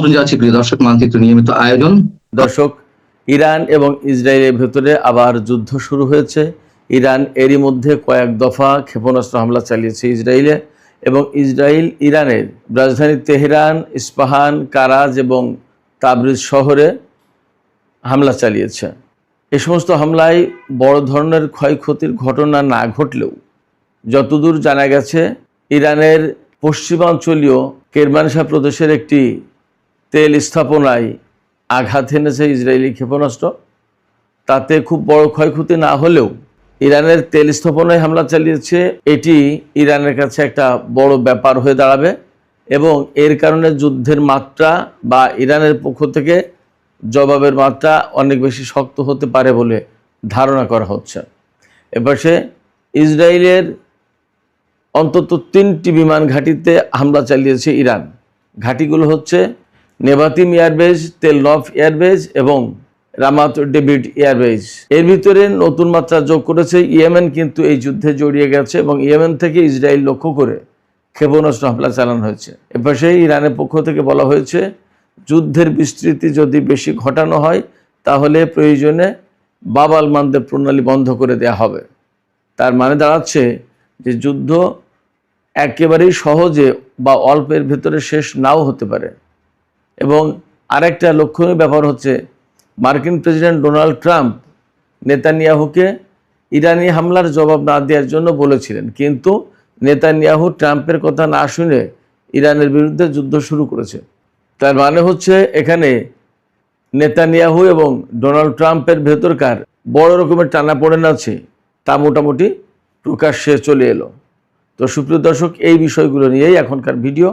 আমন্ত্রণ জানাচ্ছি প্রিয় দর্শক, মানচিত্র নিয়মিত আয়োজন। দর্শক, ইরান এবং ইসরায়েলের ভেতরে আবার যুদ্ধ শুরু হয়েছে। ইরান এরই মধ্যে কয়েক দফা ক্ষেপণাস্ত্র হামলা চালিয়েছে ইসরায়েলে, এবং ইসরায়েল ইরানের রাজধানী তেহরান, ইস্পাহান, কারাজ এবং তাবরিজ শহরে হামলা চালিয়েছে। এ সমস্ত হামলায় বড় ধরনের ক্ষয়ক্ষতির ঘটনা না ঘটলেও যতদূর জানা গেছে, ইরানের পশ্চিমাঞ্চলীয় কেরমানশাহ প্রদেশের একটি তেল স্থাপনায় আঘাত এনেছে ইসরায়েলি ক্ষেপণাস্ত্র। তাতে খুব বড় ক্ষয়ক্ষতি না হলেও ইরানের তেল স্থাপনায় হামলা চালিয়েছে, এটি ইরানের কাছে একটা বড় ব্যাপার হয়ে দাঁড়াবে, এবং এর কারণে যুদ্ধের মাত্রা বা ইরানের পক্ষ থেকে জবাবের মাত্রা অনেক বেশি শক্ত হতে পারে বলে ধারণা করা হচ্ছে। এপাশে ইসরায়েলের অন্তত 3টি বিমান ঘাঁটিতে হামলা চালিয়েছে ইরান। ঘাঁটিগুলো হচ্ছে নেভাতিম এয়ারবেজ, তেল নফ এয়ারবেজ এবং রামাত ডেভিড এয়ারবেজ। এর ভিতরে নতুন মাত্রা যোগ করেছে ইয়েমেন, কিন্তু এই যুদ্ধে জড়িয়ে গেছে এবং ইয়েমেন থেকে ইসরায়েল লক্ষ্য করে ক্ষেপণাস্ত্র হামলা চালানো হয়েছে। এপাশে ইরানের পক্ষ থেকে বলা হয়েছে, যুদ্ধের বিস্তৃতি যদি বেশি ঘটানো হয় তাহলে প্রয়োজনে বাব আল মানদেব প্রণালী বন্ধ করে দেওয়া হবে। তার মানে দাঁড়াচ্ছে যে যুদ্ধ একেবারেই সহজে বা অল্পের ভেতরে শেষ নাও হতে পারে। এবং আরেকটা লক্ষণীয় ব্যাপার হচ্ছে, মার্কিন প্রেসিডেন্ট ডোনাল্ড ট্রাম্প নেতানিয়াহুকে ইরানি হামলার জবাব না দেওয়ার জন্য বলেছিলেন, কিন্তু নেতানিয়াহু ট্রাম্পের কথা না শুনে ইরানের বিরুদ্ধে যুদ্ধ শুরু করেছে। তার মানে হচ্ছে এখানে নেতানিয়াহু এবং ডোনাল্ড ট্রাম্পের ভেতরকার বড় রকমের টানাপোড়েন আছে, তা মোটামুটি প্রকাশ্যে চলে এলো। তো সুপ্রিয় দর্শক, এই বিষয়গুলো নিয়েই এখনকার ভিডিও।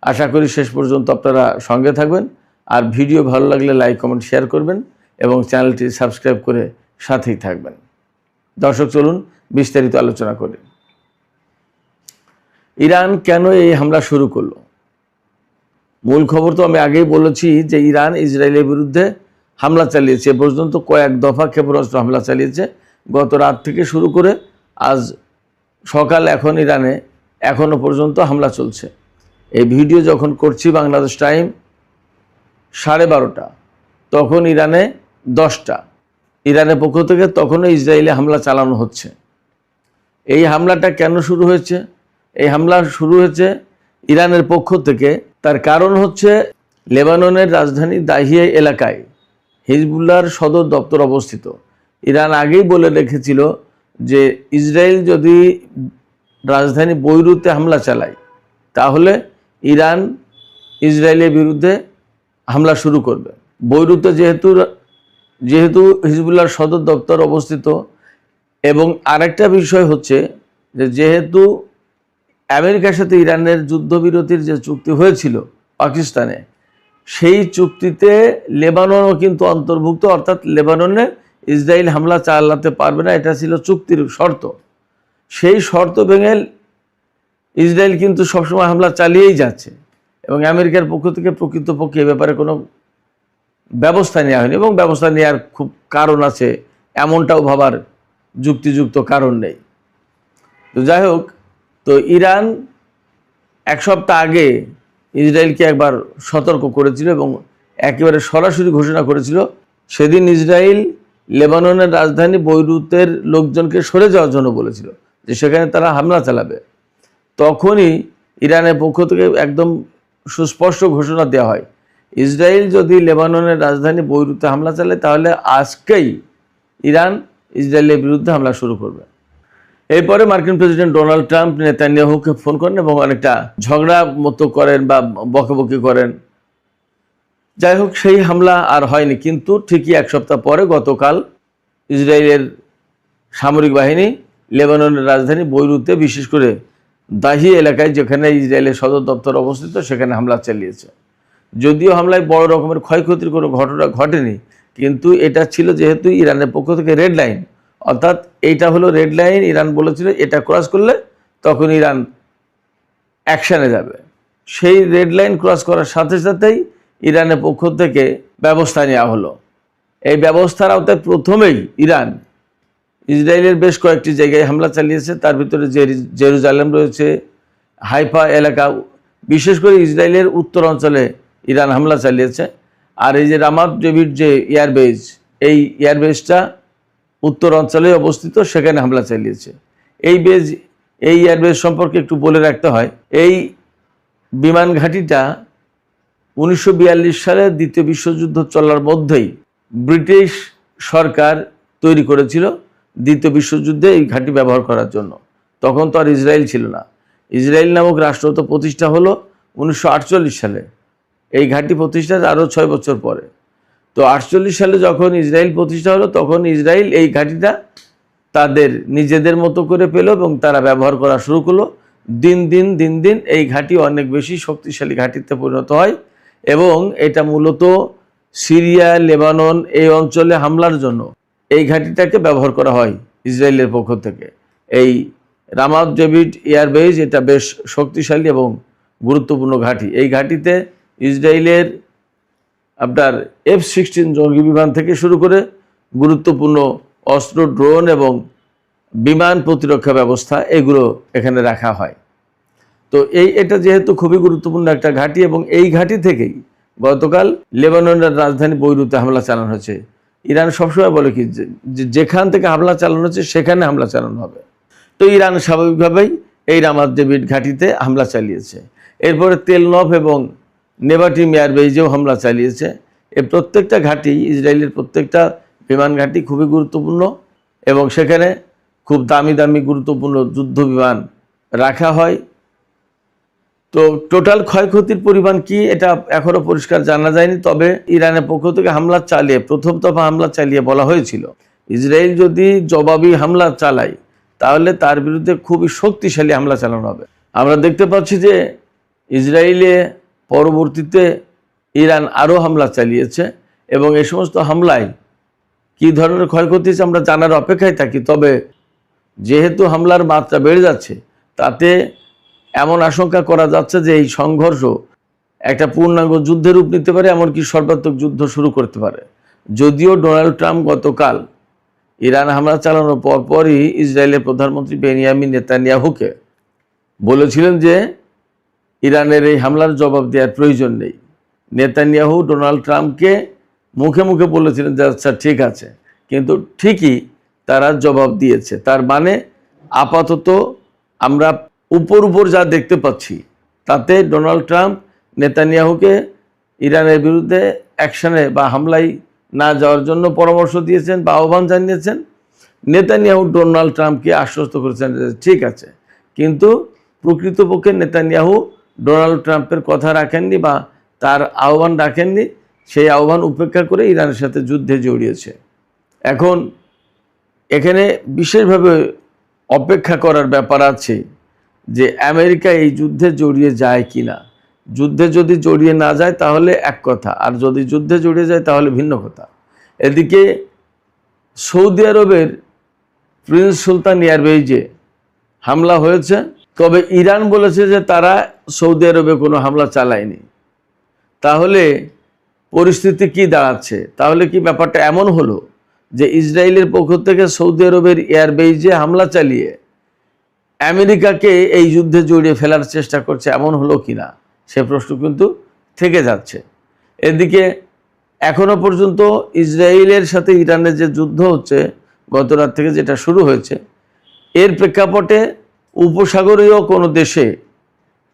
আশা করি শেষ পর্যন্ত আপনারা সঙ্গে থাকবেন, আর ভিডিও ভালো লাগলে লাইক, কমেন্ট, শেয়ার করবেন এবং চ্যানেলটি সাবস্ক্রাইব করে সাথেই থাকবেন। দর্শক, চলুন বিস্তারিত আলোচনা করি। ইরান কেন এই হামলা শুরু করলো? মূল খবর তো আমি আগেই বলেছি যে ইরান ইসরায়েলের বিরুদ্ধে হামলা চালিয়েছে। এ পর্যন্ত কয়েক দফা ক্ষেপণাস্ত্র হামলা চালিয়েছে, গত রাত থেকে শুরু করে আজ সকাল এখন ইরানে এখনও পর্যন্ত হামলা চলছে। এই ভিডিও যখন করছি বাংলাদেশ টাইম 12:30, তখন ইরানে 10টা। ইরানের পক্ষ থেকে তখনও ইসরায়েলে হামলা চালানো হচ্ছে। এই হামলাটা কেন শুরু হয়েছে? এই হামলা শুরু হয়েছে ইরানের পক্ষ থেকে। তার কারণ হচ্ছে, লেবাননের রাজধানী দাহিয়া এলাকায় হিজবুল্লাহর সদর দপ্তর অবস্থিত। ইরান আগেই বলে রেখেছিল যে ইসরায়েল যদি রাজধানী বৈরুতে হামলা চালায় তাহলে ইরান ইসরায়েলের বিরুদ্ধে হামলা শুরু করবে। বৈরুতে যেহেতু হিজবুল্লাহর সদর দপ্তর অবস্থিত, এবং আরেকটা বিষয় হচ্ছে যে যেহেতু আমেরিকার সাথে ইরানের যুদ্ধবিরতির যে চুক্তি হয়েছিল পাকিস্তানে, সেই চুক্তিতে লেবাননও কিন্তু অন্তর্ভুক্ত, অর্থাৎ লেবাননে ইসরায়েল হামলা চালাতে পারবে না, এটা ছিল চুক্তির শর্ত। সেই শর্ত ভেঙে ইসরায়েল কিন্তু সবসময় হামলা চালিয়েই যাচ্ছে, এবং আমেরিকার পক্ষ থেকে প্রকৃতপক্ষে এ ব্যাপারে কোনো ব্যবস্থা নেওয়া হয়নি, এবং ব্যবস্থা নেওয়ার খুব কারণ আছে, এমনটাও ভাবার যুক্তিযুক্ত কারণ নেই। তো যাই হোক, তো ইরান এক সপ্তাহ আগে ইসরায়েলকে একবার সতর্ক করেছিল এবং একেবারে সরাসরি ঘোষণা করেছিল, সেদিন ইসরায়েল লেবাননের রাজধানী বৈরুতের লোকজনকে সরে যাওয়ার জন্য বলেছিল যে সেখানে তারা হামলা চালাবে। তখনই ইরানের পক্ষ থেকে একদম সুস্পষ্ট ঘোষণা দেওয়া হয়, ইসরায়েল যদি লেবাননের রাজধানী বৈরুতে হামলা চালায় তাহলে আজকেই ইরান ইসরায়েলের বিরুদ্ধে হামলা শুরু করবে। এরপরে মার্কিন প্রেসিডেন্ট ডোনাল্ড ট্রাম্প নেতানিয়াহুকে ফোন করেন এবং অনেকটা ঝগড়া মতো করেন বা বকাবকি করেন। যাই হোক, সেই হামলা আর হয়নি, কিন্তু ঠিকই এক সপ্তাহ পরে গতকাল ইসরায়েলের সামরিক বাহিনী লেবাননের রাজধানী বৈরুতে, বিশেষ করে দাহি এলাকায় যেখানে ইসরায়েলের সদর দপ্তর অবস্থিত, সেখানে হামলা চালিয়েছে। যদিও হামলায় বড় রকমের ক্ষয়ক্ষতির কোনো ঘটনা ঘটেনি, কিন্তু এটা ছিল যেহেতু ইরানের পক্ষ থেকে রেড লাইন, অর্থাৎ এইটা হলো রেড লাইন। ইরান বলেছিল এটা ক্রস করলে তখন ইরান অ্যাকশানে যাবে। সেই রেড লাইন ক্রস করার সাথে সাথেই ইরানের পক্ষ থেকে ব্যবস্থা নেওয়া হলো। এই ব্যবস্থার আওতায় প্রথমেই ইরান ইসরায়েলের বেশ কয়েকটি জায়গায় হামলা চালিয়েছে, তার ভিতরে জেরুজালেম রয়েছে, হাইফা এলাকা, বিশেষ করে ইসরায়েলের উত্তর অঞ্চলে ইরান হামলা চালিয়েছে। আর এই যে রামাত ডেভিড যে এয়ারবেজ, এই এয়ারবেজটা উত্তর অঞ্চলে অবস্থিত, সেখানে হামলা চালিয়েছে। এই এয়ারবেজ সম্পর্কে একটু বলে রাখতে হয়, এই বিমান ঘাঁটিটা 1942 সালে দ্বিতীয় বিশ্বযুদ্ধ চলার মধ্যেই ব্রিটিশ সরকার তৈরি করেছিল দ্বিতীয় বিশ্বযুদ্ধে এই ঘাঁটি ব্যবহার করার জন্য। তখন তো আর ইসরায়েল ছিল না। ইসরায়েল নামক রাষ্ট্র তো প্রতিষ্ঠা হলো 1948 সালে, এই ঘাঁটি প্রতিষ্ঠার আরও 6 বছর পরে। তো 48 সালে যখন ইসরায়েল প্রতিষ্ঠা হলো, তখন ইসরায়েল এই ঘাঁটিটা তাদের নিজেদের মতো করে পেল এবং তারা ব্যবহার করা শুরু করলো। দিন দিন এই ঘাঁটি অনেক বেশি শক্তিশালী ঘাঁটিতে পরিণত হয় এবং এটা মূলত সিরিয়া, লেবানন এই অঞ্চলে হামলার জন্য এই ঘাঁটিটাকে ব্যবহার করা হয় ইসরায়েলের পক্ষ থেকে। এই রামাত ডেভিড এয়ারবেজ এটা বেশ শক্তিশালী এবং গুরুত্বপূর্ণ ঘাঁটি। এই ঘাঁটিতে ইসরায়েলের আপনার F-16 জঙ্গি বিমান থেকে শুরু করে গুরুত্বপূর্ণ অস্ত্র, ড্রোন এবং বিমান প্রতিরক্ষা ব্যবস্থা এগুলো এখানে রাখা হয়। তো এটা যেহেতু খুবই গুরুত্বপূর্ণ একটা ঘাঁটি, এবং এই ঘাঁটি থেকেই গতকাল লেবাননের রাজধানী বৈরুতে হামলা চালানো হয়েছে। ইরান সবসময় বলে কি যেখান থেকে হামলা চালানো হচ্ছে সেখানে হামলা চালানো হবে। তো ইরান স্বাভাবিকভাবেই এই রামাত ডেভিড ঘাঁটিতে হামলা চালিয়েছে। এরপরে তেলনভ এবং নেভাটিম এয়ারবেজেও হামলা চালিয়েছে। এই প্রত্যেকটা ঘাঁটি, ইসরায়েলের প্রত্যেকটা বিমান ঘাঁটি খুবই গুরুত্বপূর্ণ এবং সেখানে খুব দামি গুরুত্বপূর্ণ যুদ্ধ বিমান রাখা হয়। তো টোটাল ক্ষয়ক্ষতির পরিমাণ কি এটা এখনও পরিষ্কার জানা যায়নি। তবে ইরানের পক্ষ থেকে প্রথম দফা হামলা চালিয়ে বলা হয়েছিল ইসরায়েল যদি জবাবি হামলা চালায় তাহলে তার বিরুদ্ধে খুবই শক্তিশালী হামলা চালানো হবে। আমরা দেখতে পাচ্ছি যে ইসরায়েলে পরবর্তীতে ইরান আরও হামলা চালিয়েছে এবং এই সমস্ত হামলায় কী ধরনের ক্ষয়ক্ষতি হয়েছে আমরা জানার অপেক্ষায় থাকি। তবে যেহেতু হামলার মাত্রা বেড়ে যাচ্ছে, তাতে এমন আশঙ্কা করা যাচ্ছে যে এই সংঘর্ষ একটা পূর্ণাঙ্গ যুদ্ধের রূপ নিতে পারে, এমনকি সর্বাত্মক যুদ্ধ শুরু করতে পারে। যদিও ডোনাল্ড ট্রাম্প গতকাল ইরান হামলা চালানোর পরপরই ইসরায়েলের প্রধানমন্ত্রী বেনিয়ামিন নেতানিয়াহুকে বলেছিলেন যে ইরানের এই হামলার জবাব দেওয়ার প্রয়োজন নেই। নেতানিয়াহু ডোনাল্ড ট্রাম্পকে মুখে মুখে বলেছিলেন যে আচ্ছা ঠিক আছে, কিন্তু ঠিকই তারা জবাব দিয়েছে। তার মানে আপাতত আমরা উপর যা দেখতে পাচ্ছি তাতে ডোনাল্ড ট্রাম্প নেতানিয়াহুকে ইরানের বিরুদ্ধে অ্যাকশনে বা হামলায় না যাওয়ার জন্য পরামর্শ দিয়েছেন বা আহ্বান জানিয়েছেন। নেতানিয়াহু ডোনাল্ড ট্রাম্পকে আশ্বস্ত করেছেন যে ঠিক আছে, কিন্তু প্রকৃতপক্ষে নেতানিয়াহু ডোনাল্ড ট্রাম্পের কথা রাখেননি বা তার আহ্বান রাখেননি। সেই আহ্বান উপেক্ষা করে ইরানের সাথে যুদ্ধে জড়িয়েছে। এখন এখানে বিশেষভাবে অপেক্ষা করার ব্যাপার আছে যে আমেরিকা এই যুদ্ধে জড়িয়ে যায় কি না। যুদ্ধে যদি জড়িয়ে না যায় তাহলে এক কথা, আর যদি যুদ্ধে জড়িয়ে যায় তাহলে ভিন্ন কথা। এদিকে সৌদি আরবের প্রিন্স সুলতান এয়ারবেজে হামলা হয়েছে, তবে ইরান বলেছে যে তারা সৌদি আরবে কোনো হামলা চালায়নি। তাহলে পরিস্থিতি কি দাঁড়াচ্ছে? তাহলে কি ব্যাপারটা এমন হলো যে ইসরায়েলের পক্ষ থেকে সৌদি আরবের এয়ারবেজে হামলা চালিয়ে আমেরিকাকে এই যুদ্ধে জড়িয়ে ফেলার চেষ্টা করছে, এমন হলো কি না সে প্রশ্ন কিন্তু থেকে যাচ্ছে। এদিকে এখনো পর্যন্ত ইসরায়েলের সাথে ইরানের যে যুদ্ধ হচ্ছে গত রাত থেকে যেটা শুরু হয়েছে, এর প্রেক্ষাপটে উপসাগরীয় কোনো দেশে,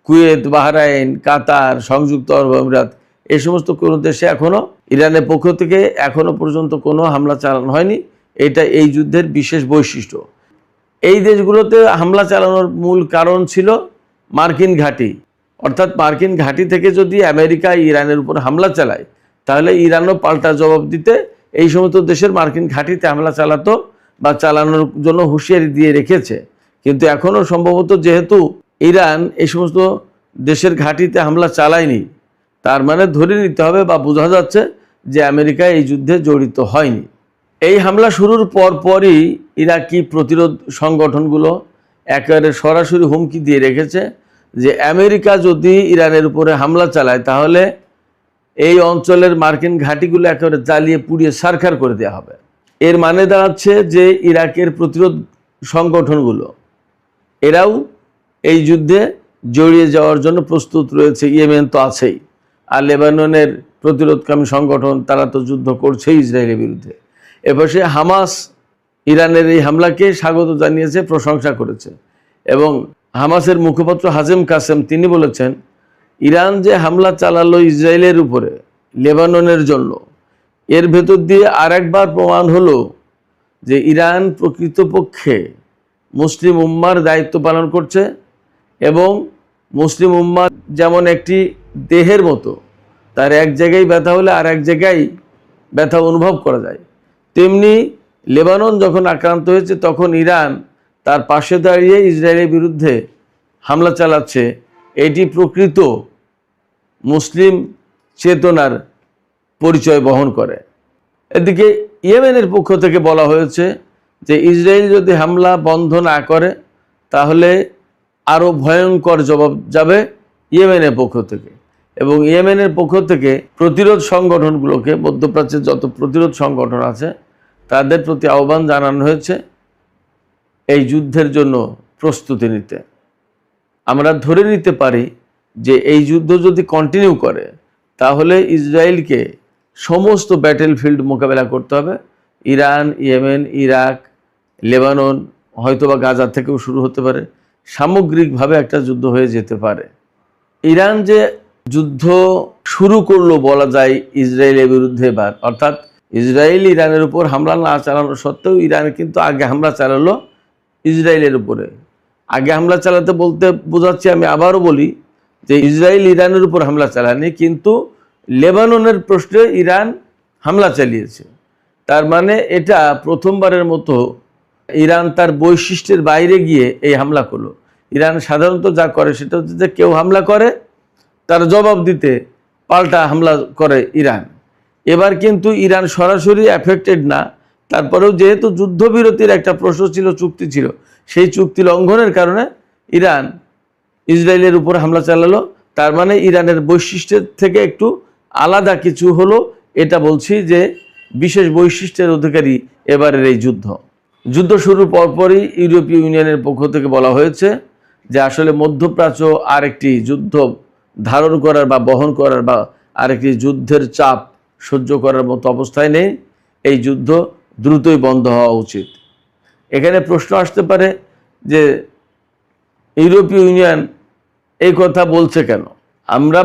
কুয়েত, বাহরাইন, কাতার, সংযুক্ত আরব আমিরাত, এই সমস্ত কোনো দেশে এখনও ইরানের পক্ষ থেকে এখনও পর্যন্ত কোনো হামলা চালানো হয়নি। এটা এই যুদ্ধের বিশেষ বৈশিষ্ট্য। এই দেশগুলোতে হামলা চালানোর মূল কারণ ছিল মার্কিন ঘাঁটি, অর্থাৎ মার্কিন ঘাঁটি থেকে যদি আমেরিকা ইরানের উপর হামলা চালায় তাহলে ইরানও পাল্টা জবাব দিতে এই সমস্ত দেশের মার্কিন ঘাঁটিতে হামলা চালাতো বা চালানোর জন্য হুঁশিয়ারি দিয়ে রেখেছে। কিন্তু এখনও সম্ভবত যেহেতু ইরান এই সমস্ত দেশের ঘাঁটিতে হামলা চালায়নি, তার মানে ধরে নিতে হবে বা বোঝা যাচ্ছে যে আমেরিকা এই যুদ্ধে জড়িত হয়নি। এই হামলা শুরুর পরপরই ইরাকি প্রতিরোধ সংগঠনগুলো একেবারে সরাসরি হুমকি দিয়ে রেখেছে যে আমেরিকা যদি ইরানের উপরে হামলা চালায় তাহলে এই অঞ্চলের মার্কিন ঘাঁটিগুলো একেবারে জ্বালিয়ে পুড়িয়ে ছারখার করে দেওয়া হবে। এর মানে দাঁড়াচ্ছে যে ইরাকের প্রতিরোধ সংগঠনগুলো এরাও এই যুদ্ধে জড়িয়ে যাওয়ার জন্য প্রস্তুত রয়েছে। ইয়েমেন তো আছেই। আর লেবাননের প্রতিরোধকামী সংগঠন তারা তো যুদ্ধ করছে ইসরায়েলের বিরুদ্ধে। এপাশে হামাস ইরানের এই হামলাকে স্বাগত জানিয়েছে, প্রশংসা করেছে। এবং হামাসের মুখপাত্র হাজেম কাসেম তিনি বলেছেন, ইরান যে হামলা চালালো ইসরায়েলের উপরে লেবাননের জন্য, এর ভেতর দিয়ে আরেকবার প্রমাণ হলো যে ইরান প্রকৃতপক্ষে মুসলিম উম্মার দায়িত্ব পালন করছে। এবং মুসলিম উম্মা যেমন একটি দেহের মতো, তার এক জায়গায় ব্যথা হলে আর এক জায়গায় ব্যথা অনুভব করা যায়, তেমনি লেবানন যখন আক্রান্ত হয়েছে তখন ইরান তার পাশে দাঁড়িয়ে ইসরায়েলের বিরুদ্ধে হামলা চালাচ্ছে। এটি প্রকৃত মুসলিম চেতনার পরিচয় বহন করে। এদিকে ইয়েমেনের পক্ষ থেকে বলা হয়েছে যে ইসরায়েল যদি হামলা বন্ধ না করে তাহলে আরও ভয়ঙ্কর জবাব যাবে ইয়েমেনের পক্ষ থেকে। এবং ইয়েমেনের পক্ষ থেকে প্রতিরোধ সংগঠনগুলোকে, মধ্যপ্রাচ্যের যত প্রতিরোধ সংগঠন আছে তাদের প্রতি আহ্বান জানানো হয়েছে এই যুদ্ধের জন্য প্রস্তুতি নিতে। আমরা ধরে নিতে পারি যে এই যুদ্ধ যদি কন্টিনিউ করে তাহলে ইসরায়েলকে সমস্ত ব্যাটেলফিল্ড মোকাবেলা করতে হবে। ইরান, ইয়েমেন, ইরাক, লেবানন, হয়তোবা গাজা থেকেও শুরু হতে পারে। সামগ্রিকভাবে একটা যুদ্ধ হয়ে যেতে পারে। ইরান যে যুদ্ধ শুরু করলো বলা যায় ইসরায়েলের বিরুদ্ধে এবার, অর্থাৎ ইসরায়েল ইরানের উপর হামলা না চালানো সত্ত্বেও ইরান কিন্তু আগে হামলা চালালো ইসরায়েলের উপরে। আগে হামলা চালাতে বলতে বোঝাচ্ছি, আমি আবারও বলি যে ইসরায়েল ইরানের উপর হামলা চালায়নি, কিন্তু লেবাননের প্রশ্নে ইরান হামলা চালিয়েছে। তার মানে এটা প্রথমবারের মতো ইরান তার বৈশিষ্ট্যের বাইরে গিয়ে এই হামলা করলো। ইরান সাধারণত যা করে সেটা হচ্ছে যে কেউ হামলা করে তার জবাব দিতে পাল্টা হামলা করে ইরান। এবার কিন্তু ইরান সরাসরি অ্যাফেক্টেড না, তারপরেও যেহেতু যুদ্ধবিরতির একটা প্রশ্ন ছিল, চুক্তি ছিল, সেই চুক্তি লঙ্ঘনের কারণে ইরান ইসরায়েলের উপর হামলা চালালো। তার মানে ইরানের বৈশিষ্ট্যের থেকে একটু আলাদা কিছু হলো, এটা বলছি যে বিশেষ বৈশিষ্ট্যের অধিকারী এবারের এই যুদ্ধ। যুদ্ধ শুরুর পরপরই ইউরোপীয় ইউনিয়নের পক্ষ থেকে বলা হয়েছে যে আসলে মধ্যপ্রাচ্য আরেকটি যুদ্ধ ধারণ করার বা বহন করার বা আরেকটি যুদ্ধের চাপ সহ্য করার মতো অবস্থায় নেই। এই যুদ্ধ দ্রুতই বন্ধ হওয়া উচিত। এখানে প্রশ্ন আসতে পারে যে ইউরোপীয় ইউনিয়ন এই কথা বলছে কেন? আমরা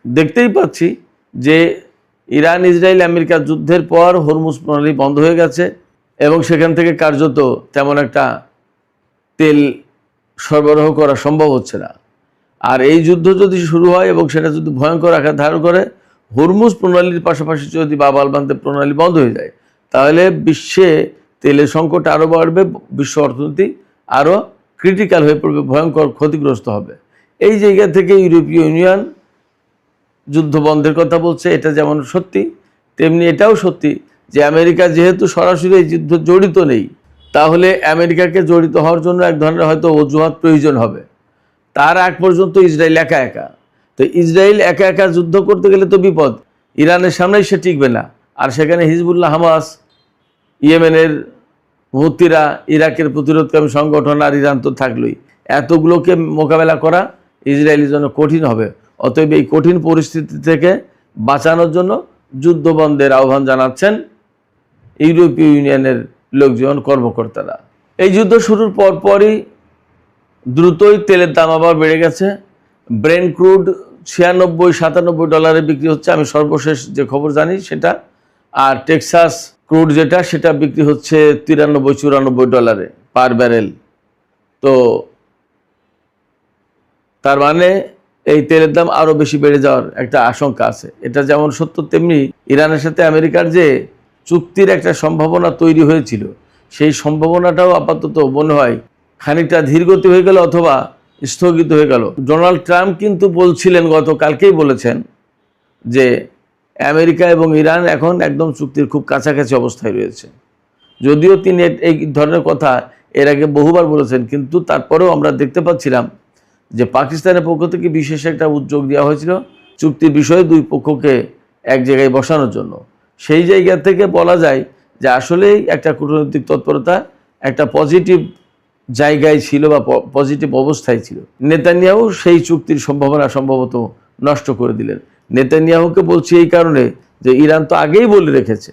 দেখতেই পাচ্ছি যে ইরান, ইসরায়েল, আমেরিকা যুদ্ধের পর হরমুজ প্রণালী বন্ধ হয়ে গেছে এবং সেখান থেকে কার্যত তেমন একটা তেল সরবরাহ করা সম্ভব হচ্ছে না। আর এই যুদ্ধ যদি শুরু হয় এবং সেটা যদি ভয়ঙ্কর আকার ধারণ করে, হরমুজ প্রণালীর পাশাপাশি যদি বাব আল মানদেব প্রণালী বন্ধ হয়ে যায়, তাহলে বিশ্বে তেলের সংকট আরও বাড়বে, বিশ্ব অর্থনীতি আরও ক্রিটিক্যাল হয়ে পড়বে, ভয়ঙ্কর ক্ষতিগ্রস্ত হবে। এই জায়গা থেকে ইউরোপীয় ইউনিয়ন যুদ্ধ বন্ধের কথা বলছে। এটা যেমন সত্যি, তেমনি এটাও সত্যি যে আমেরিকা যেহেতু সরাসরি এই যুদ্ধ জড়িত নেই, তাহলে আমেরিকাকে জড়িত হওয়ার জন্য এক ধরনের হয়তো অজুহাত প্রয়োজন হবে। তার আগ পর্যন্ত ইসরায়েল একা একা, তো ইসরায়েল একা একা যুদ্ধ করতে গেলে তো বিপদ, ইরানের সামনেই সে টিকবে না। আর সেখানে হিজবুল্লাহ, হামাস, ইয়েমেনের হুতিরা, ইরাকের প্রতিরোধকামী সংগঠন আর ইরান তো থাকলোই। এতগুলোকে মোকাবেলা করা ইসরায়েলের জন্য কঠিন হবে। অতএব এই কঠিন পরিস্থিতি থেকে বাঁচানোর জন্য যুদ্ধ বন্ধের আহ্বান জানাচ্ছেন ইউরোপীয় ইউনিয়নের লোকজন, কর্মকর্তারা। এই যুদ্ধ শুরুর পরপরই দ্রুতই তেলের দাম আবার বেড়ে গেছে। ব্রেন্ট ক্রুড $96-97 বিক্রি হচ্ছে, আমি সর্বশেষ যে খবর জানি সেটা। আর টেক্সাস ক্রুড যেটা, সেটা বিক্রি হচ্ছে $93-94 পার ব্যারেল। তো তার মানে এই তেলের দাম আরও বেশি বেড়ে যাওয়ার একটা আশঙ্কা আছে। এটা যেমন সত্য, তেমনি ইরানের সাথে আমেরিকার যে চুক্তির একটা সম্ভাবনা তৈরি হয়েছিল, সেই সম্ভাবনাটাও আপাতত মনে হয় খানিকটা ধীরগতি হয়ে গেল অথবা স্থগিত হয়ে গেল। ডোনাল্ড ট্রাম্প কিন্তু বলছিলেন, গতকালকেই বলেছেন যে আমেরিকা এবং ইরান এখন একদম চুক্তির খুব কাছাকাছি অবস্থায় রয়েছে। যদিও তিনি এই ধরনের কথা এর আগে বহুবার বলেছেন, কিন্তু তারপরেও আমরা দেখতে পাচ্ছিলাম যে পাকিস্তানের পক্ষ থেকে বিশেষ একটা উদ্যোগ দেওয়া হয়েছিল চুক্তির বিষয়ে দুই পক্ষকে এক জায়গায় বসানোর জন্য। সেই জায়গা থেকে বলা যায় যে আসলেই একটা কূটনৈতিক তৎপরতা একটা পজিটিভ জায়গায় ছিল বা পজিটিভ অবস্থায় ছিল। নেতানিয়াহু সেই চুক্তির সম্ভাবনা সম্ভবত নষ্ট করে দিলেন। নেতানিয়াহুকে বলছি এই কারণে যে ইরান তো আগেই বলে রেখেছে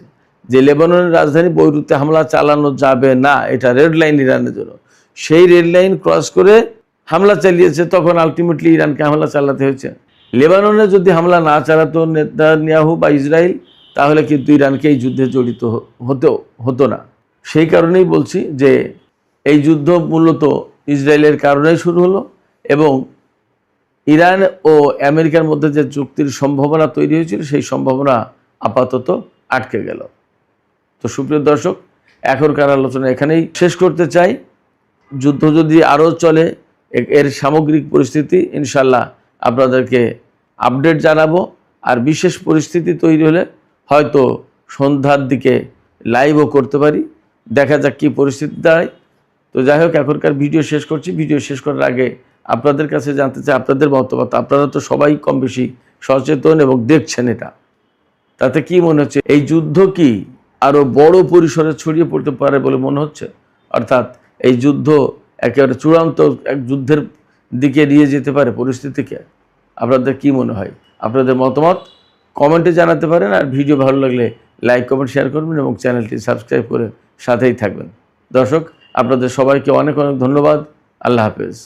যে লেবাননের রাজধানী বৈরুতে হামলা চালানো যাবে না, এটা রেড লাইন ইরানের জন্য। সেই রেড লাইন ক্রস করে হামলা চালিয়েছে, তখন আলটিমেটলি ইরানকে হামলা চালাতে হয়েছে। লেবাননে যদি হামলা না চালাতো নেতানিয়াহু বা ইসরায়েল, তাহলে কিন্তু ইরানকে এই যুদ্ধে জড়িত হতো না। সেই কারণেই বলছি যে এই যুদ্ধ মূলত ইসরায়েলের কারণেই শুরু হলো, এবং ইরান ও আমেরিকার মধ্যে যে চুক্তির সম্ভাবনা তৈরি হয়েছিল সেই সম্ভাবনা আপাতত আটকে গেল। তো সুপ্রিয় দর্শক, এখনকার আলোচনা এখানেই শেষ করতে চাই। যুদ্ধ যদি আরও চলে, এর সামগ্রিক পরিস্থিতি ইনশাল্লাহ আপনাদেরকে আপডেট জানাবো। আর বিশেষ পরিস্থিতি তৈরি হলে হয়তো সন্ধ্যার দিকে লাইভও করতে পারি, দেখা যাক কী পরিস্থিতি দাঁড়ায়। তো যাই হোক, এখনকার ভিডিও শেষ করছি। ভিডিও শেষ করার আগে আপনাদের কাছে জানতে চাই আপনাদের মতামত। আপনারা তো সবাই কম বেশি সচেতন এবং দেখছেন এটা, তাতে কি মনে হচ্ছে এই যুদ্ধ কি আরও বড় পরিসরে ছড়িয়ে পড়তে পারে বলে মনে হচ্ছে? অর্থাৎ এই যুদ্ধ একেবারে চূড়ান্ত এক যুদ্ধের দিকে নিয়ে যেতে পারে পরিস্থিতিকে? আপনাদের কি মনে হয়? আপনাদের মতামত কমেন্টে জানাতে পারেন। আর ভিডিও ভালো লাগলে লাইক, কমেন্ট, শেয়ার করবেন এবং চ্যানেলটি সাবস্ক্রাইব করে সাথেই থাকবেন। দর্শক, আপনাদের সবাইকে অনেক অনেক ধন্যবাদ। আল্লাহ হাফেজ।